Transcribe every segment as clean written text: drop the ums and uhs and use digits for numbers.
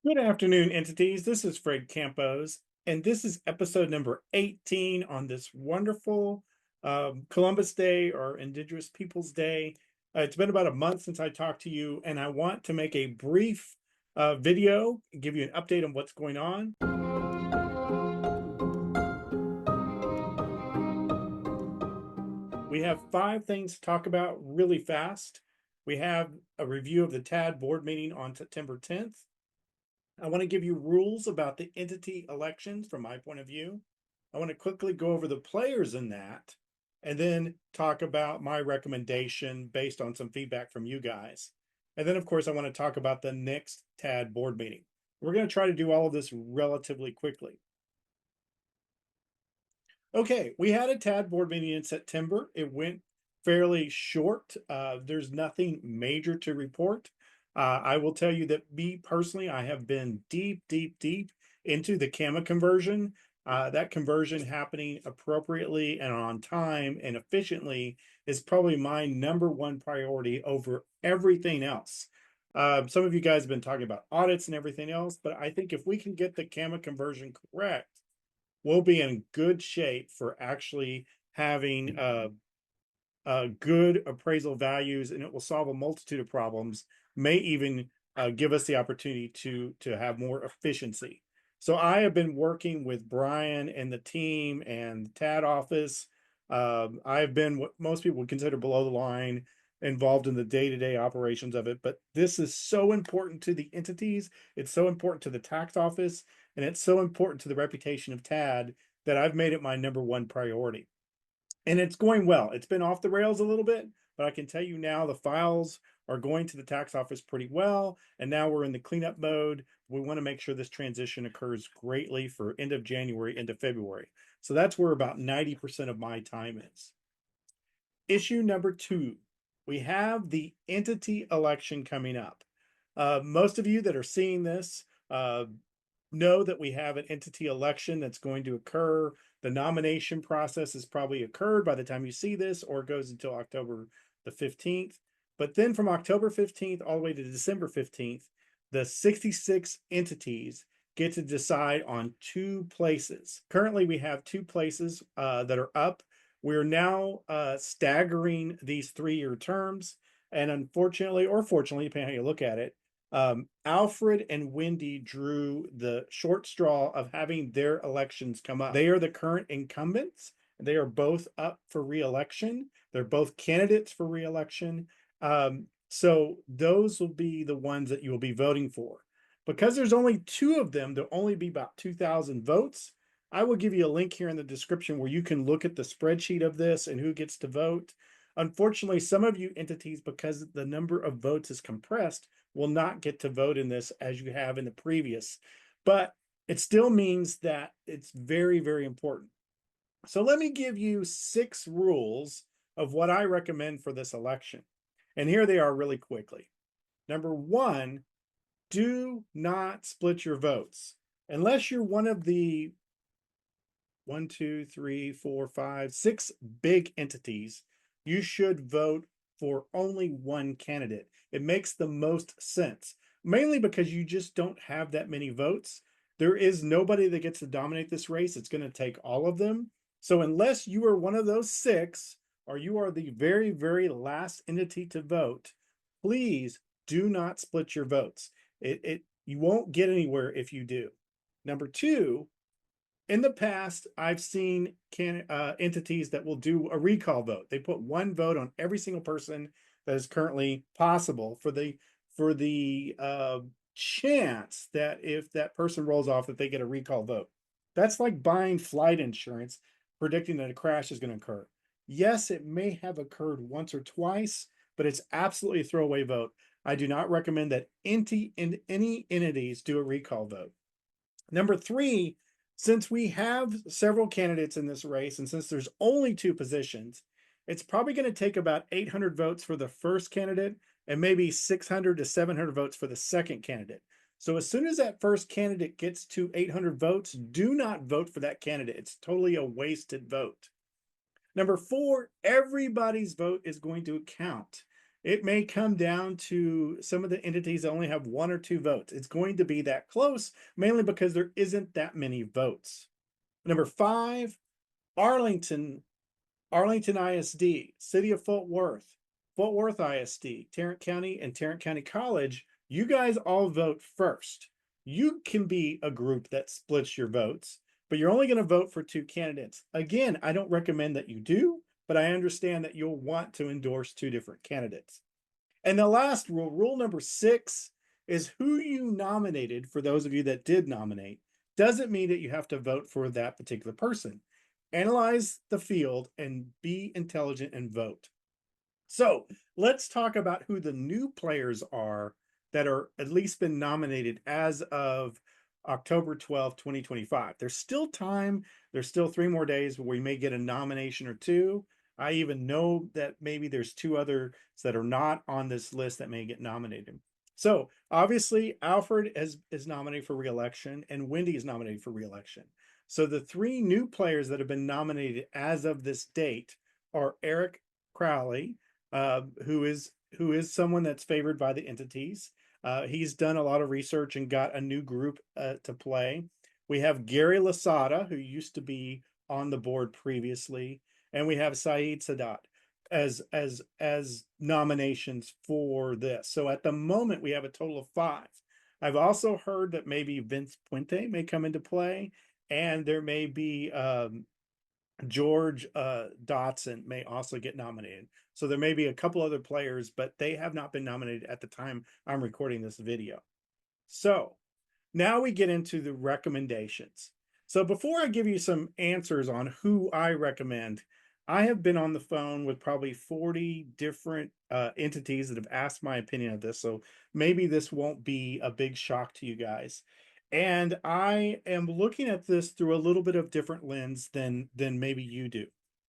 Good afternoon, entities. This is Fred Campos, and this is episode number 18 on this wonderful Columbus Day or Indigenous Peoples Day. It's been about a month since I talked to you, and I want to make a brief video, give you an update on what's going on. We have 5 things to talk about really fast. We have a review of the TAD board meeting on September 10th. I want to give you rules about the entity elections from my point of view. I want to quickly go over the players in that and then talk about my recommendation based on some feedback from you guys. And then, of course, I want to talk about the next TAD board meeting. We're going to try to do all of this relatively quickly. Okay, we had a TAD board meeting in September. It went fairly short. There's nothing major to report. I will tell you that me personally, I have been deep into the CAMA conversion. That conversion happening appropriately and on time and efficiently is probably my number one priority over everything else. Some of you guys have been talking about audits and everything else, but I think if we can get the CAMA conversion correct, we'll be in good shape for actually having good appraisal values, and it will solve a multitude of problems, may even give us the opportunity to have more efficiency. So I have been working with Brian and the team and the TAD office. I've been what most people would consider below the line, involved in the day-to-day operations of it. But this is so important to the entities. It's so important to the tax office, and it's so important to the reputation of TAD that I've made it my number one priority. And it's going well. It's been off the rails a little bit, but I can tell you now the files are going to the tax office pretty well. And now we're in the cleanup mode. We want to make sure this transition occurs greatly for end of January, end of February. So that's where about 90% of my time is. Issue number 2, we have the entity election coming up. Most of you that are seeing this know that we have an entity election that's going to occur. The nomination process has probably occurred by the time you see this, or it goes until October the 15th. But then from October 15th all the way to December 15th, the 66 entities get to decide on 2 places. Currently, we have 2 places that are up. We're now staggering these 3-year terms. And unfortunately, or fortunately, depending on how you look at it, Alfred and Wendy drew the short straw of having their elections come up. They are the current incumbents. They are both up for re-election. They're both candidates for re-election. So those will be the ones that you will be voting for. Because there's only 2 of them, there'll only be about 2,000 votes. I will give you a link here in the description where you can look at the spreadsheet of this and who gets to vote. Unfortunately, some of you entities, because the number of votes is compressed, will not get to vote in this as you have in the previous. But it still means that it's very important. So let me give you 6 rules of what I recommend for this election. And here they are really quickly. Number 1, do not split your votes. Unless you're one of the 1, 2, 3, 4, 5, 6 big entities, you should vote for only one candidate. It makes the most sense, mainly because you just don't have that many votes. There is nobody that gets to dominate this race. It's going to take all of them. So unless you are one of those 6, or you are the very last entity to vote, please do not split your votes. You won't get anywhere if you do. Number 2, in the past, I've seen entities that will do a recall vote. They put 1 vote on every single person that is currently possible for the chance that if that person rolls off, that they get a recall vote. That's like buying flight insurance, predicting that a crash is going to occur. Yes, it may have occurred once or twice, but it's absolutely a throwaway vote. I do not recommend that any entities do a recall vote. Number 3, since we have several candidates in this race, and since there's only 2 positions, it's probably going to take about 800 votes for the first candidate and maybe 600 to 700 votes for the second candidate. So as soon as that first candidate gets to 800 votes, do not vote for that candidate. It's totally a wasted vote. Number 4, everybody's vote is going to count. It may come down to some of the entities that only have 1 or 2 votes. It's going to be that close, mainly because there isn't that many votes. Number 5, Arlington, Arlington ISD, City of Fort Worth ISD, Tarrant County, and Tarrant County College. You guys all vote first. You can be a group that splits your votes, but you're only going to vote for 2 candidates. Again, I don't recommend that you do, but I understand that you'll want to endorse 2 different candidates. And the last rule, rule number 6, is who you nominated, for those of you that did nominate, doesn't mean that you have to vote for that particular person. Analyze the field and be intelligent and vote. So let's talk about who the new players are that are at least been nominated as of October 12th, 2025. There's still time. There's still 3 more days where we may get a nomination or 2. I even know that maybe there's 2 others that are not on this list that may get nominated. So obviously Alfred is nominated for reelection and Wendy is nominated for reelection. So the 3 new players that have been nominated as of this date are Eric Crowley, who is someone that's favored by the entities. He's done a lot of research and got a new group to play. We have Gary Lasada, who used to be on the board previously, and we have Saeed Sadat as nominations for this. So at the moment, we have a total of 5. I've also heard that maybe Vince Puente may come into play, and there may be George Dotson may also get nominated. So there may be a couple other players, but they have not been nominated at the time I'm recording this video. So now we get into the recommendations. So before I give you some answers on who I recommend, I have been on the phone with probably 40 different entities that have asked my opinion of this. So maybe this won't be a big shock to you guys. And I am looking at this through a little bit of different lens than maybe you do.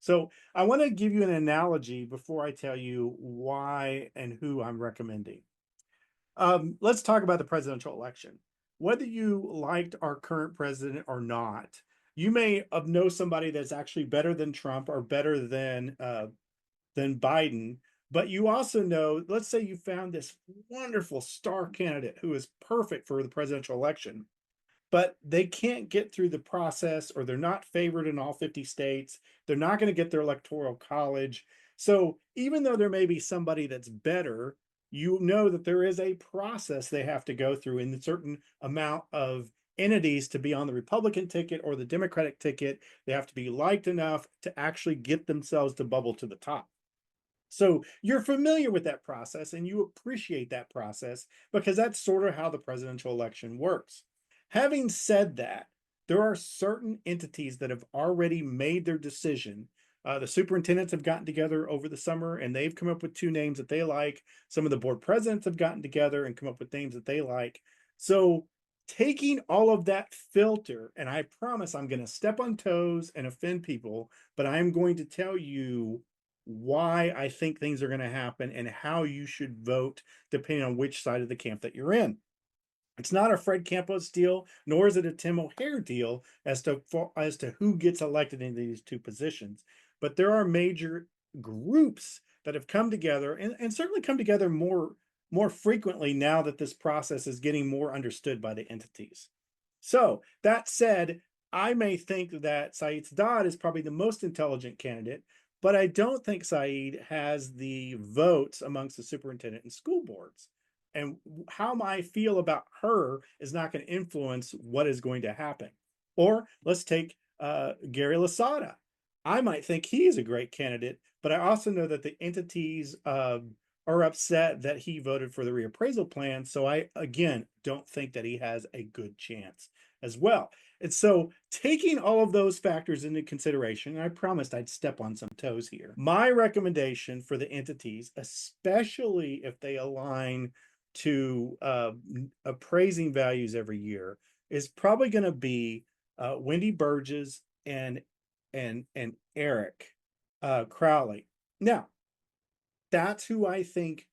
So I want to give you an analogy before I tell you why and who I'm recommending. Let's talk about the presidential election. Whether you liked our current president or not, you may know somebody that's actually better than Trump or better than Biden, but you also know, let's say you found this wonderful star candidate who is perfect for the presidential election, but they can't get through the process, or they're not favored in all 50 states. They're not going to get their electoral college. So even though there may be somebody that's better, you know that there is a process they have to go through in a certain amount of entities to be on the Republican ticket or the Democratic ticket. They have to be liked enough to actually get themselves to bubble to the top. So you're familiar with that process and you appreciate that process because that's sort of how the presidential election works. Having said that, there are certain entities that have already made their decision. The superintendents have gotten together over the summer and they've come up with 2 names that they like. Some of the board presidents have gotten together and come up with names that they like. So taking all of that filter, and I promise I'm going to step on toes and offend people, but I'm going to tell you why I think things are going to happen and how you should vote depending on which side of the camp that you're in. It's not a Fred Campos deal, nor is it a Tim O'Hare deal as to who gets elected into these 2 positions. But there are major groups that have come together and certainly come together more frequently now that this process is getting more understood by the entities. So that said, I may think that Saeed Sadat is probably the most intelligent candidate, but I don't think Saeed has the votes amongst the superintendent and school boards. And how I feel about her is not going to influence what is going to happen. Or let's take Gary Lasada. I might think he is a great candidate, but I also know that the entities are upset that he voted for the reappraisal plan. So I, again, don't think that he has a good chance as well. And so taking all of those factors into consideration, and I promised I'd step on some toes here. My recommendation for the entities, especially if they align to appraising values every year, is probably going to be Wendy Burgess and Eric Crowley. Now, that's who I think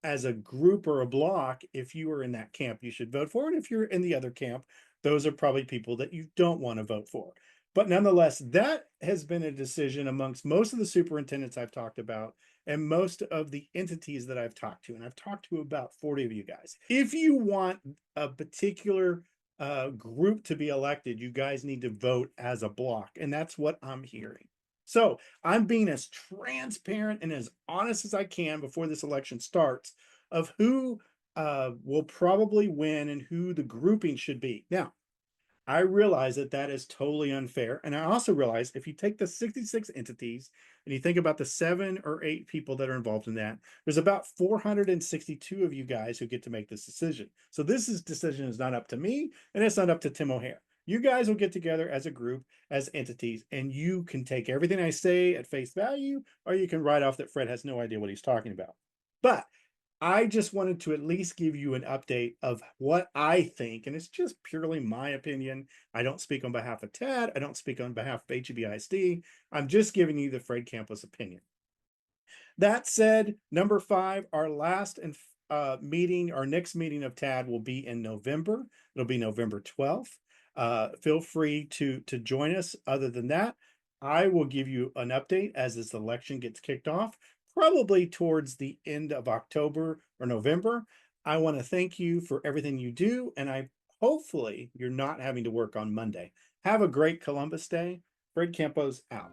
as a group or a block, if you are in that camp, you should vote for. And if you're in the other camp, those are probably people that you don't want to vote for. But nonetheless, that has been a decision amongst most of the superintendents I've talked about. and most of the entities that I've talked to, and I've talked to about 40 of you guys. If you want a particular group to be elected, you guys need to vote as a block, and that's what I'm hearing. So I'm being as transparent and as honest as I can before this election starts of who will probably win and who the grouping should be. Now, I realize that that is totally unfair. And I also realize if you take the 66 entities and you think about the 7 or 8 people that are involved in that, there's about 462 of you guys who get to make this decision. So decision is not up to me and it's not up to Tim O'Hare. You guys will get together as a group, as entities, and you can take everything I say at face value, or you can write off that Fred has no idea what he's talking about. But I just wanted to at least give you an update of what I think, and it's just purely my opinion. I don't speak on behalf of TAD. I don't speak on behalf of HEBISD. I'm just giving you the Fred Campos opinion. That said, number 5, our last and meeting, our next meeting of TAD will be in November. It'll be November 12th. Feel free to join us. Other than that, I will give you an update as this election gets kicked off, probably towards the end of October or November. I want to thank you for everything you do, and I hopefully you're not having to work on Monday. Have a great Columbus Day. Fred Campos out.